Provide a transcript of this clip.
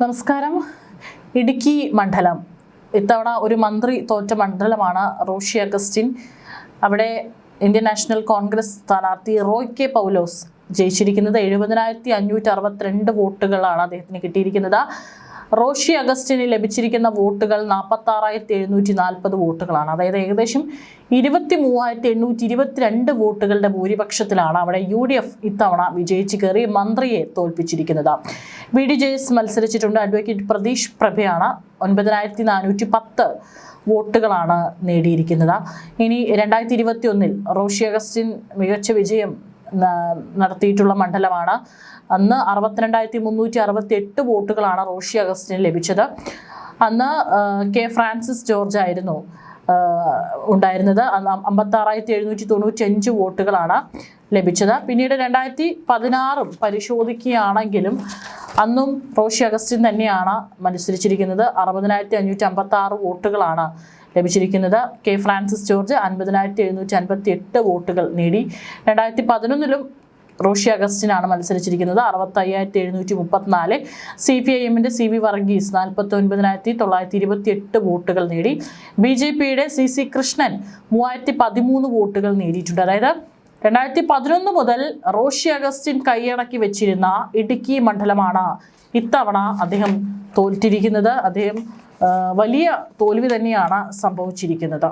നമസ്കാരം. ഇടുക്കി മണ്ഡലം ഇത്തവണ ഒരു മന്ത്രി തോറ്റ മണ്ഡലമാണ് റോഷി അഗസ്റ്റിൻ. അവിടെ ഇന്ത്യൻ നാഷണൽ കോൺഗ്രസ് സ്ഥാനാർത്ഥി റോയ് കെ പൗലോസ് ജയിച്ചിരിക്കുന്നത്. 70,562 വോട്ടുകളാണ് അദ്ദേഹത്തിന് കിട്ടിയിരിക്കുന്നത്. റോഷി അഗസ്റ്റിന് ലഭിച്ചിരിക്കുന്ന വോട്ടുകൾ 46,740 വോട്ടുകളാണ്. അതായത് ഏകദേശം 23,822 വോട്ടുകളുടെ ഭൂരിപക്ഷത്തിലാണ് അവിടെ UDF ഇത്തവണ വിജയിച്ച് കയറി മന്ത്രിയെ തോൽപ്പിച്ചിരിക്കുന്നത്. BDJS മത്സരിച്ചിട്ടുണ്ട്. അഡ്വക്കേറ്റ് പ്രതീഷ് പ്രഭയാണ് 9,410 വോട്ടുകളാണ് നേടിയിരിക്കുന്നത്. ഇനി 2021 റോഷി അഗസ്റ്റിൻ മികച്ച വിജയം നടത്തിയിട്ടുള്ള മണ്ഡലമാണ്. അന്ന് 62,368 വോട്ടുകളാണ് റോഷി അഗസ്റ്റിന് ലഭിച്ചത്. അന്ന് കെ ഫ്രാൻസിസ് ജോർജ് ആയിരുന്നു ഉണ്ടായിരുന്നത്. 56,795 വോട്ടുകളാണ് ലഭിച്ചത്. പിന്നീട് 2016 പരിശോധിക്കുകയാണെങ്കിലും അന്നും റോഷി അഗസ്റ്റിൻ തന്നെയാണ് മത്സരിച്ചിരിക്കുന്നത്. 60,556 വോട്ടുകളാണ് ലഭിച്ചിരിക്കുന്നത്. കെ ഫ്രാൻസിസ് ജോർജ് 50,758 വോട്ടുകൾ നേടി. 2011 റോഷി അഗസ്റ്റിനാണ് മത്സരിച്ചിരിക്കുന്നത്. 65,734. CPIMന്റെ CB വർഗീസ് 49,928 വോട്ടുകൾ നേടി. BJPയുടെ CC കൃഷ്ണൻ 3,013 വോട്ടുകൾ നേടിയിട്ടുണ്ട്. അതായത് 2011 മുതൽ റോഷി അഗസ്റ്റിൻ കൈയടക്കി വെച്ചിരുന്ന ഇടുക്കി മണ്ഡലമാണ് ഇത്തവണ അദ്ദേഹം തോറ്റിരിക്കുന്നത്. അദ്ദേഹം വലിയ തോൽവി തന്നെയാണ് സംഭവിച്ചിരിക്കുന്നത്.